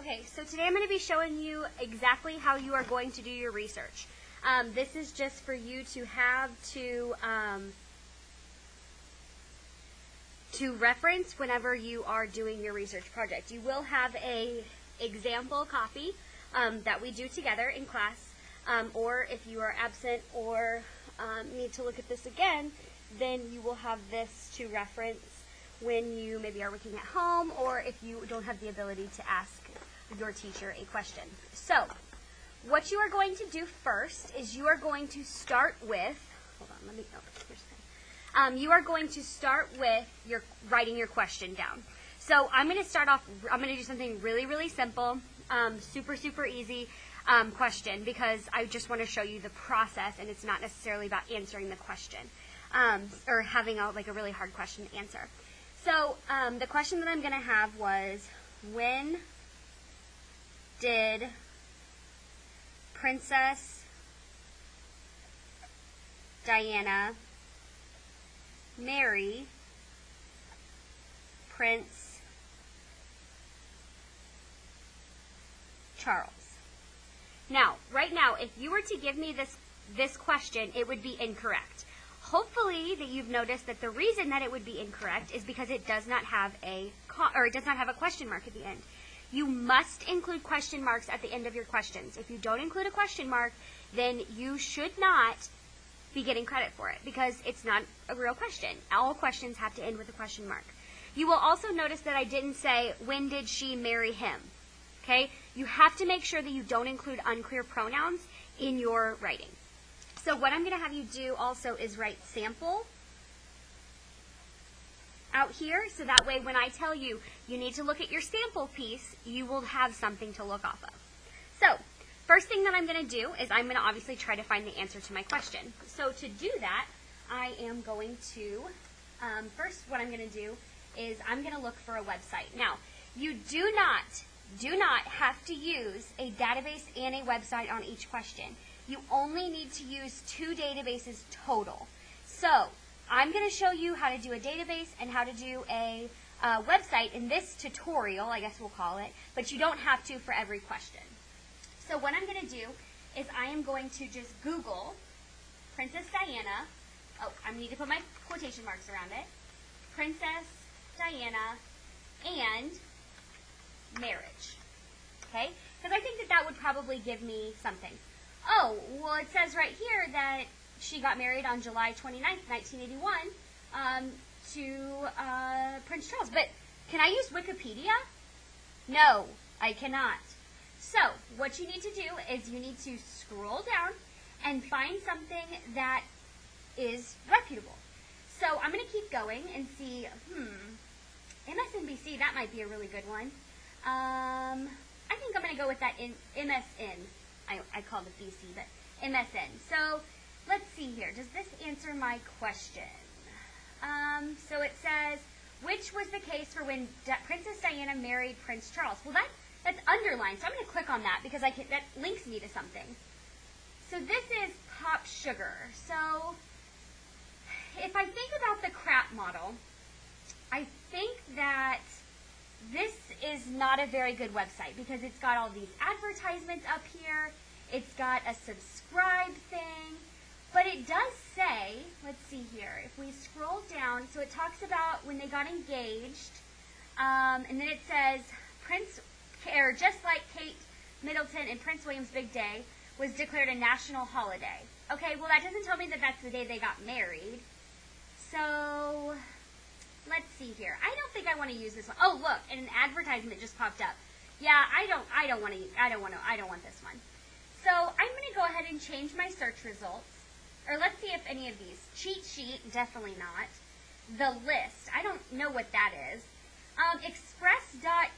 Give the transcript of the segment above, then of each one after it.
Okay, so today I'm going to be showing you exactly how you are going to do your research. This is just for you to have to reference whenever you are doing your research project. You will have a example copy that we do together in class, or if you are absent or need to look at this again, then you will have this to reference when you maybe are working at home or if you don't have the ability to ask your teacher a question. So, what you are going to do first is you are going to start with, you are going to start with writing your question down. So I'm going to start off, I'm going to do something really, really simple, super easy question, because I just want to show you the process, and it's not necessarily about answering the question, or having a really hard question to answer. So the question that I'm going to have was, when did Princess Diana marry Prince Charles? Now, right now, if you were to give me this question, it would be incorrect. Hopefully that you've noticed that the reason that it would be incorrect is because it does not have a question mark at the end. You must include question marks at the end of your questions. If you don't include a question mark, then you should not be getting credit for it, because it's not a real question. All questions have to end with a question mark. You will also notice that I didn't say, when did she marry him? Okay? You have to make sure that you don't include unclear pronouns in your writing. So what I'm going to have you do also is write sample out here, so that way when I tell you you need to look at your sample piece, you will have something to look off of. So, first thing that I'm going to do is I'm going to obviously try to find the answer to my question. So to do that, I am going to, first what I'm going to do is I'm going to look for a website. Now, you do not have to use a database and a website on each question. You only need to use 2 databases total. So, I'm going to show you how to do a database and how to do a website in this tutorial, I guess we'll call it, but you don't have to for every question. So what I'm going to do is I am going to just Google Princess Diana. Oh, I need to put my quotation marks around it. Princess Diana and marriage. Okay? Because I think that would probably give me something. Oh, well, it says right here that she got married on July 29th, 1981 to Prince Charles. But can I use Wikipedia? No, I cannot. So what you need to do is you need to scroll down and find something that is reputable. So I'm going to keep going and see, MSNBC, that might be a really good one. I think I'm going to go with that in MSN. I called it BC, but MSN. So let's see here. Does this answer my question? So it says, which was the case for when Princess Diana married Prince Charles? Well, that's underlined, so I'm going to click on that because that links me to something. So this is Pop Sugar. So if I think about the CRAP model, I think that this is not a very good website because it's got all these advertisements up here. It's got a subscribe thing. But it does say, let's see here, if we scroll down, so it talks about when they got engaged, and then it says, just like Kate Middleton and Prince William's big day was declared a national holiday. Okay, well that doesn't tell me that that's the day they got married. So, let's see here. I don't think I want to use this one. Oh, look, and an advertisement just popped up. Yeah, I don't want this one. So, I'm going to go ahead and change my search results. Or let's see if any of these. Cheat sheet, definitely not. The list, I don't know what that is. Express.co.uk.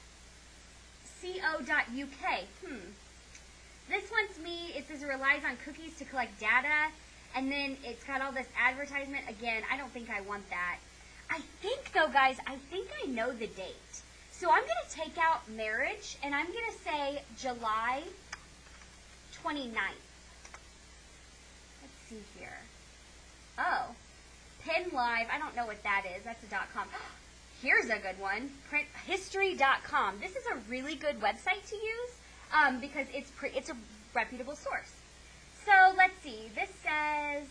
This one's me. It says it relies on cookies to collect data. And then it's got all this advertisement. Again, I don't think I want that. I think, though, guys, I know the date. So I'm going to take out marriage, and I'm going to say July 29th. See here. Oh, Penn Live. I don't know what that is. That's a .com. Here's a good one, printhistory.com. This is a really good website to use because it's a reputable source. So let's see. This says,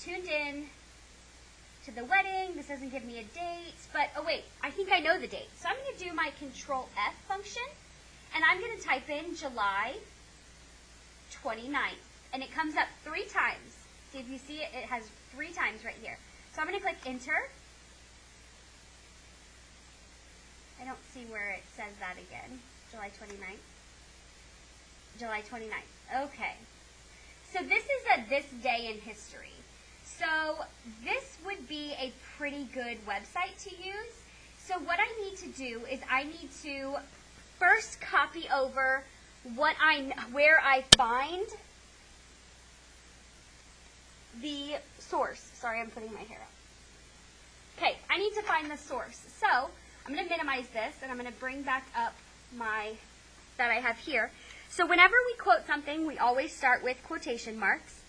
tuned in to the wedding. This doesn't give me a date, but oh wait, I think I know the date. So I'm going to do my Control F function, and I'm going to type in July 29th, and it comes up 3 times. See, if you see it, it has 3 times right here. So I'm going to click Enter. I don't see where it says that again. July 29th. July 29th. Okay. So this is this day in history. So this would be a pretty good website to use. So what I need to do is I need to first copy over where I find the source. Sorry, I'm putting my hair up. Okay, I need to find the source. So I'm going to minimize this, and I'm going to bring back up that I have here. So whenever we quote something, we always start with quotation marks.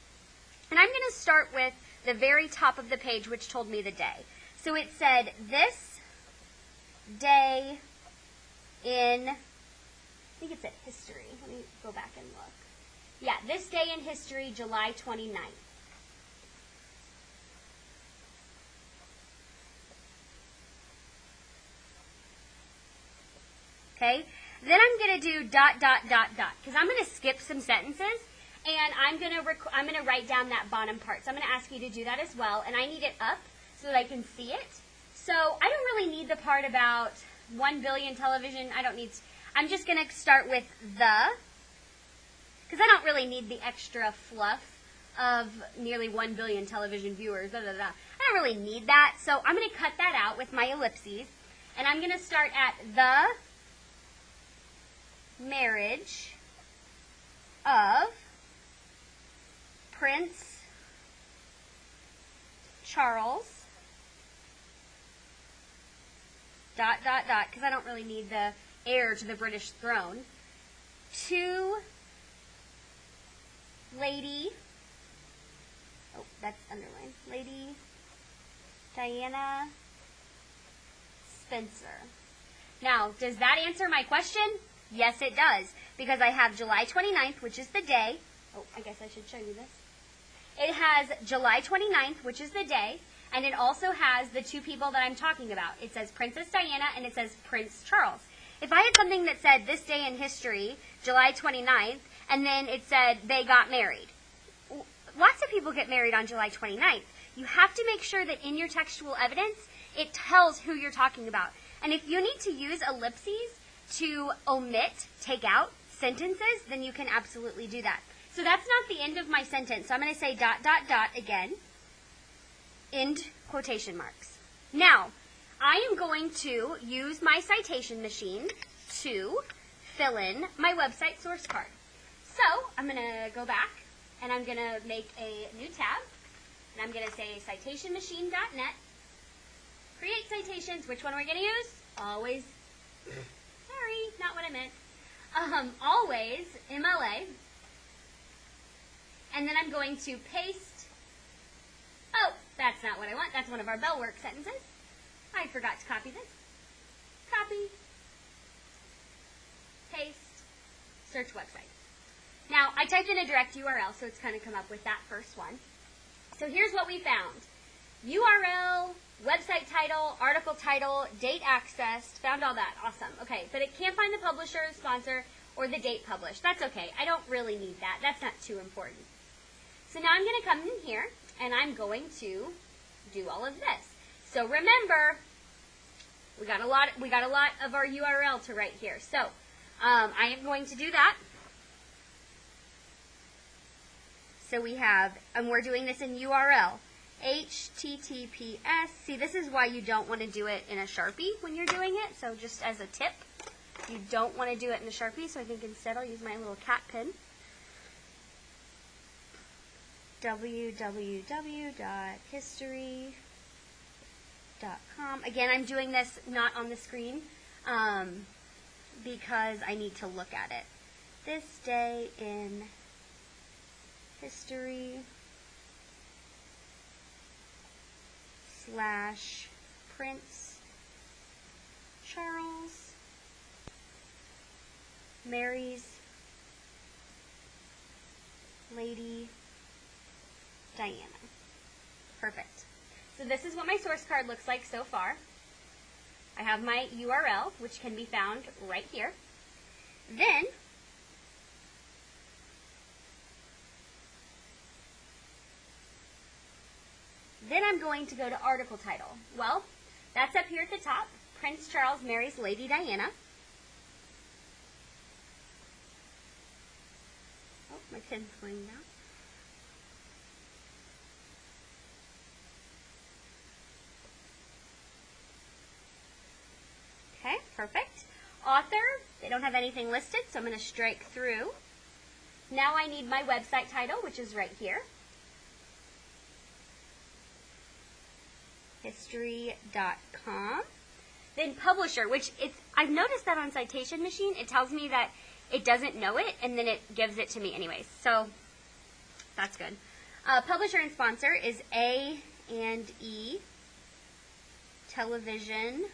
And I'm going to start with the very top of the page, which told me the day. So it said, this day in, I think it said history. Let me go back and look. Yeah, this day in history, July 29th. Okay, then I'm going to do ... because I'm going to skip some sentences, and I'm going to write down that bottom part. So I'm going to ask you to do that as well, and I need it up so that I can see it. So I don't really need the part about 1 billion television. I'm just going to start with the, because I don't really need the extra fluff of nearly 1 billion television viewers. I don't really need that, so I'm going to cut that out with my ellipses, and I'm going to start at the marriage of Prince Charles, ... because I don't really need the heir to the British throne, to Lady, oh, that's underlined, Lady Diana Spencer. Now, does that answer my question? Yes, it does, because I have July 29th, which is the day. Oh, I guess I should show you this. It has July 29th, which is the day, and it also has the 2 people that I'm talking about. It says Princess Diana, and it says Prince Charles. If I had something that said this day in history, July 29th, and then it said they got married. Lots of people get married on July 29th. You have to make sure that in your textual evidence, it tells who you're talking about. And if you need to use ellipses to omit, take out sentences, then you can absolutely do that. So that's not the end of my sentence. So I'm going to say ... again. End quotation marks. Now, I am going to use my citation machine to fill in my website source card. So I'm going to go back, and I'm going to make a new tab, and I'm going to say citationmachine.net. Create citations. Which one are we going to use? Always. Sorry, not what I meant. Always MLA. And then I'm going to paste. Oh, that's not what I want. That's one of our bell work sentences. I forgot to copy this. Copy. Paste. Search website. Now, I typed in a direct URL, so it's kind of come up with that first one. So here's what we found. URL, website title, article title, date accessed, found all that. Awesome. Okay, but it can't find the publisher, sponsor, or the date published. That's okay. I don't really need that. That's not too important. So now I'm going to come in here, and I'm going to do all of this. So remember, we got a lot of our URL to write here. So I am going to do that. So we have, and we're doing this in URL. HTTPS. See, this is why you don't want to do it in a Sharpie when you're doing it. So just as a tip, you don't want to do it in a Sharpie. So I think instead I'll use my little cat pen. www.history.com. Again, I'm doing this not on the screen because I need to look at it. This day in history / Prince Mary's Lady Diana. Perfect. So this is what my source card looks like so far. I have my URL, which can be found right here. Then I'm going to go to article title. Well, that's up here at the top. Prince Charles marries Lady Diana. Oh, my pen's going down. Okay, perfect. Author, they don't have anything listed, so I'm going to strike through. Now I need my website title, which is right here. History.com. Then publisher, which I've noticed that on Citation Machine, it tells me that it doesn't know it, and then it gives it to me anyways. So that's good. Publisher and sponsor is A&E Television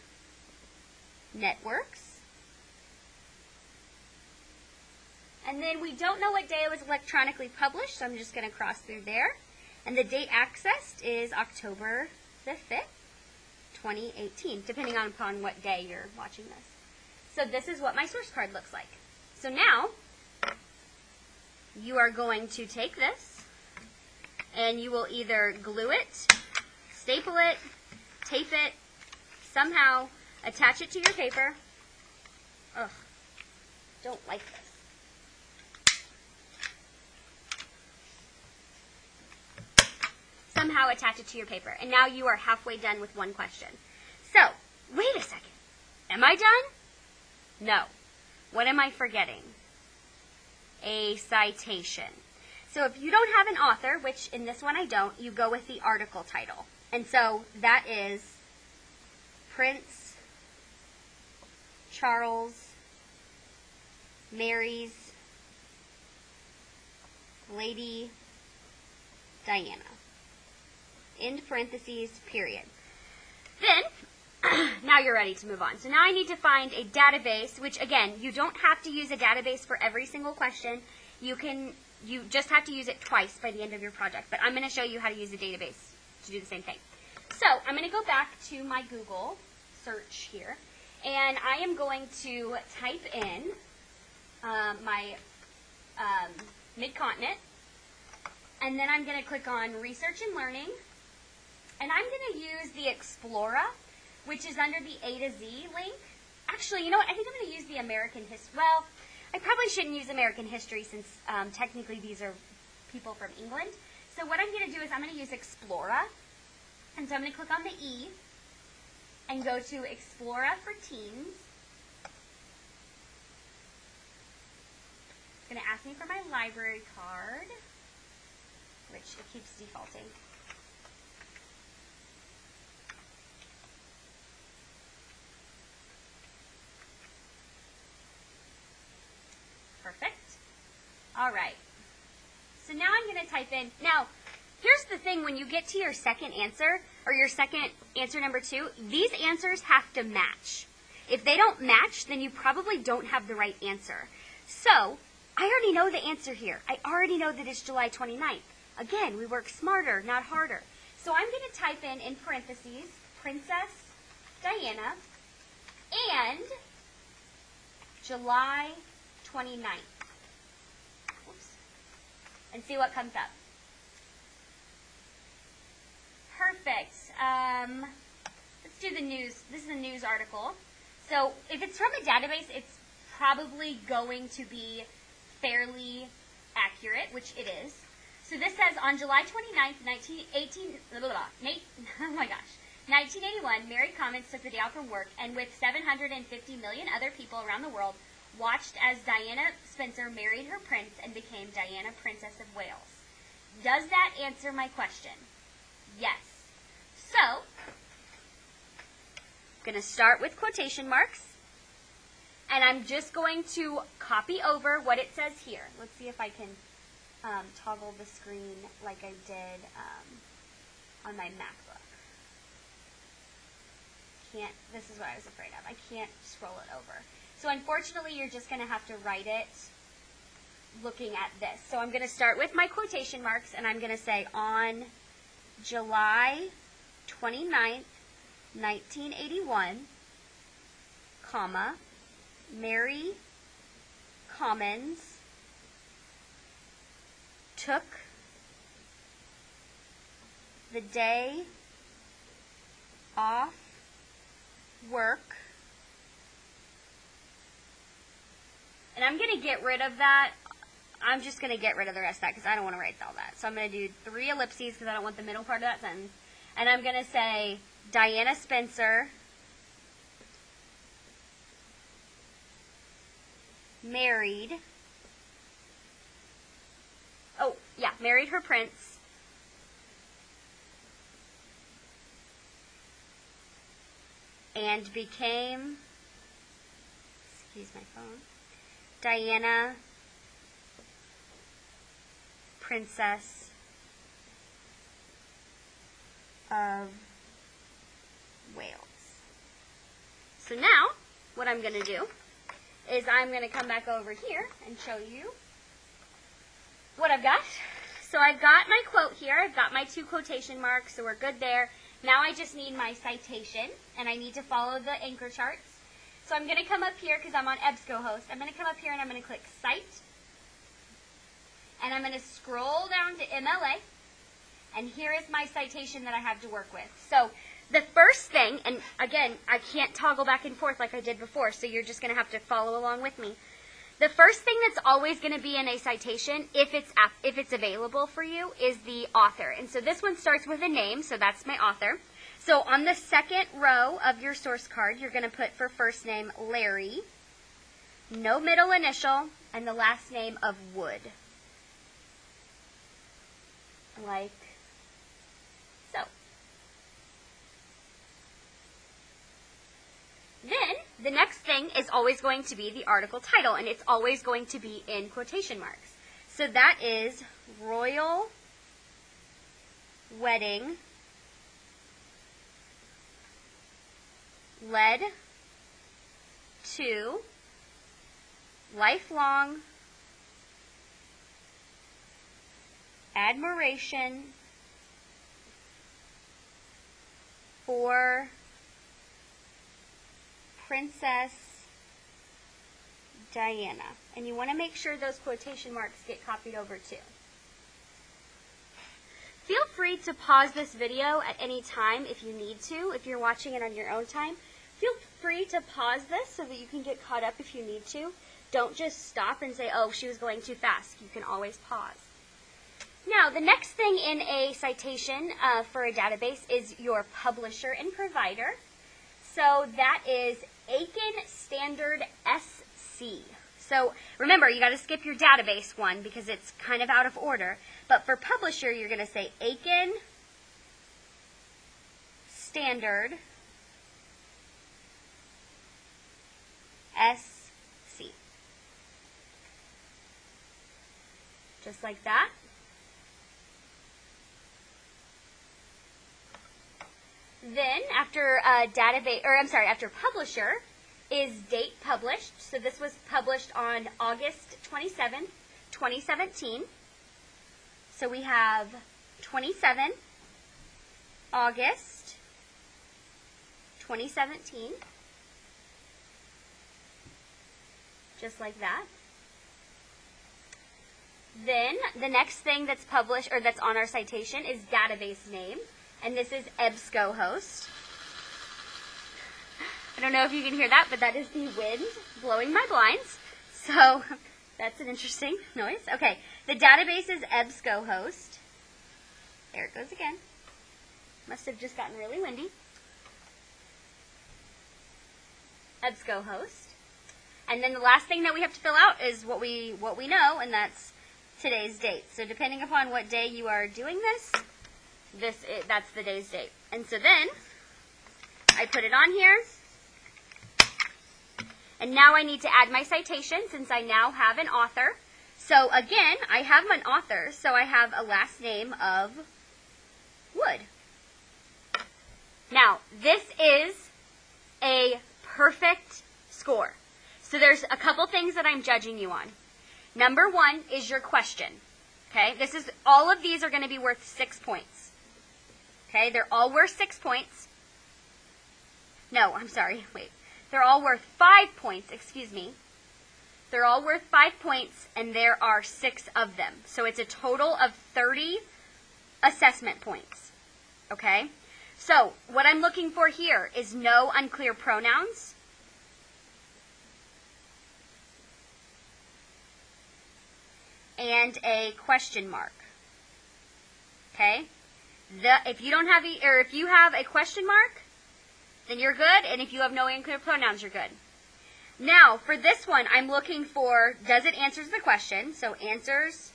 Networks. And then we don't know what day it was electronically published, so I'm just going to cross through there. And the date accessed is October the 5th, 2018, depending upon what day you're watching this. So this is what my source card looks like. So now, you are going to take this, and you will either glue it, staple it, tape it, somehow attach it to your paper. Ugh, don't like this. Somehow attach it to your paper. And now you are halfway done with one question. So, wait a second. Am I done? No. What am I forgetting? A citation. So if you don't have an author, which in this one I don't, you go with the article title. And so that is Prince Charles marries Lady Diana. End parentheses, period. Then, now you're ready to move on. So now I need to find a database, which again, you don't have to use a database for every single question. You just have to use it twice by the end of your project. But I'm going to show you how to use a database to do the same thing. So I'm going to go back to my Google search here, and I am going to type in my Mid-Continent, and then I'm going to click on Research and Learning. And I'm going to use the Explora, which is under the A to Z link. Actually, you know what? I think I'm going to use the American history. Well, I probably shouldn't use American history since technically these are people from England. So what I'm going to do is I'm going to use Explora. And so I'm going to click on the E and go to Explora for Teens. It's going to ask me for my library card, which it keeps defaulting. Perfect. All right. So now I'm going to type in. Now, here's the thing. When you get to your second answer, or your second answer number 2, these answers have to match. If they don't match, then you probably don't have the right answer. So, I already know the answer here. I already know that it's July 29th. Again, we work smarter, not harder. So I'm going to type in parentheses, Princess Diana, and July 29th. Whoops. And see what comes up. Perfect. Let's do the news. This is a news article. So if it's from a database, it's probably going to be fairly accurate, which it is. So this says, on July 29th, 1981, Mary Commons took the day off from work and with 750 million other people around the world watched as Diana Spencer married her prince and became Diana, Princess of Wales. Does that answer my question? Yes. So, I'm going to start with quotation marks, and I'm just going to copy over what it says here. Let's see if I can toggle the screen like I did on my MacBook. can't, this is what I was afraid of. I can't scroll it over. So unfortunately, you're just going to have to write it looking at this. So I'm going to start with my quotation marks, and I'm going to say on July 29th, 1981, comma, Mary Commons took the day off work. And I'm going to get rid of that. I'm just going to get rid of the rest of that because I don't want to write all that. So I'm going to do 3 ellipses because I don't want the middle part of that sentence. And I'm going to say Diana Spencer married her prince and became, excuse my phone, Diana, Princess of Wales. So now, what I'm going to do is I'm going to come back over here and show you what I've got. So I've got my quote here. I've got my 2 quotation marks, so we're good there. Now I just need my citation, and I need to follow the anchor charts. So I'm going to come up here because I'm on EBSCOhost. I'm going to come up here and I'm going to click Cite. And I'm going to scroll down to MLA. And here is my citation that I have to work with. So the first thing, and again, I can't toggle back and forth like I did before, so you're just going to have to follow along with me. The first thing that's always going to be in a citation, if it's available for you, is the author. And so this one starts with a name, so that's my author. So on the second row of your source card, you're going to put for first name Larry, no middle initial, and the last name of Wood. Like so. Then, the next thing is always going to be the article title, and it's always going to be in quotation marks. So that is Royal Wedding led to lifelong admiration for Princess Diana. And you want to make sure those quotation marks get copied over too. Feel free to pause this video at any time if you need to. If you're watching it on your own time, feel free to pause this so that you can get caught up if you need to. Don't just stop and say, oh, she was going too fast. You can always pause. Now, the next thing in a citation for a database is your publisher and provider. So that is Aiken Standard SC. So remember, you got to skip your database one because it's kind of out of order. But for publisher, you're going to say Aiken Standard SC. Just like that. Then after after publisher is date published. So this was published on August 27th, 2017. So we have 27 August 2017. Just like that. Then the next thing that's published or that's on our citation is database name. And this is EBSCOhost. I don't know if you can hear that, but that is the wind blowing my blinds. So that's an interesting noise. Okay, the database is EBSCOhost. There it goes again. Must have just gotten really windy. EBSCOhost. And then the last thing that we have to fill out is what we know, and that's today's date. So depending upon what day you are doing this, that's the day's date. And so then I put it on here. And now I need to add my citation since I now have an author. So again, I have an author, so I have a last name of Wood. Now, this is a perfect score. So there's a couple things that I'm judging you on. Number one is your question. Okay, all of these are going to be worth 6 points. Okay, they're all worth 6 points. No, I'm sorry, wait. They're all worth 5 points, excuse me. They're all worth 5 points, and there are 6 of them. So it's a total of 30 assessment points. Okay? So what I'm looking for here is no unclear pronouns. And a question mark. Okay? If you don't have if you have a question mark, then you're good, and if you have no unclear pronouns, you're good. Now, for this one, I'm looking for, does it answer the question? So answers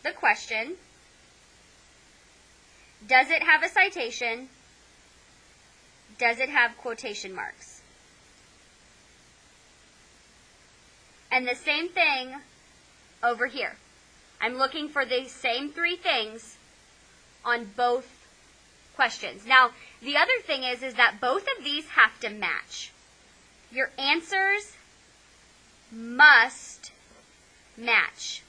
the question. Does it have a citation? Does it have quotation marks? And the same thing over here. I'm looking for the same 3 things on both questions. Now, the other thing is that both of these have to match. Your answers must match.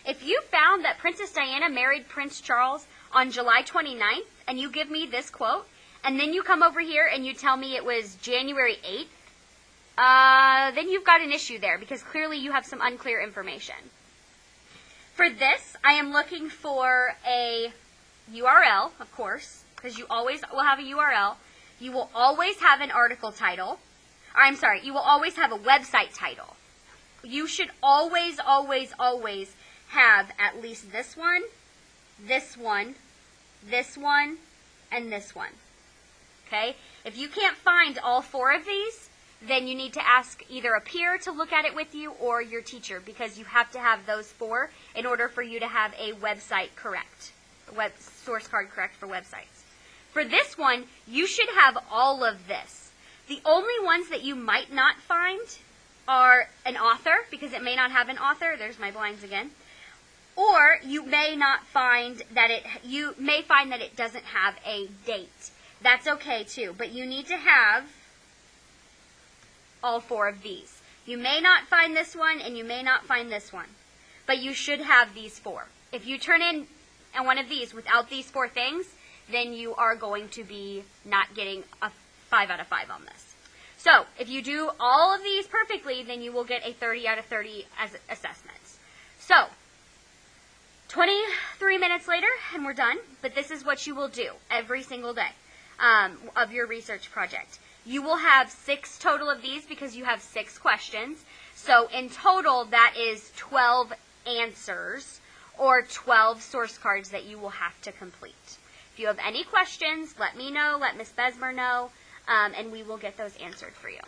If you found that Princess Diana married Prince Charles on July 29th, and you give me this quote, and then you come over here and you tell me it was January 8th, then you've got an issue there, because clearly you have some unclear information. For this, I am looking for a URL, of course, because you always will have a URL. You will always have an article title. You will always have a website title. You should always, always, always have at least this one, this one, this one, and this one. Okay? If you can't find all 4 of these, then you need to ask either a peer to look at it with you or your teacher, because you have to have those 4 in order for you to have a website correct, source card correct for websites. For this one, you should have all of this. The only ones that you might not find are an author, because it may not have an author. There's my blinds again. Or you may not find that you may find that it doesn't have a date. That's okay too, but you need to have all 4 of these. You may not find this one, and you may not find this one, but you should have these 4. If you turn in one of these without these 4 things, then you are going to be not getting a 5 out of 5 on this. So, if you do all of these perfectly, then you will get a 30 out of 30 as assessments. So, 23 minutes later, and we're done, but this is what you will do every single day of your research project. You will have 6 total of these because you have 6 questions. So, in total, that is 12 answers or 12 source cards that you will have to complete. If you have any questions, let me know, let Ms. Besmer know, and we will get those answered for you.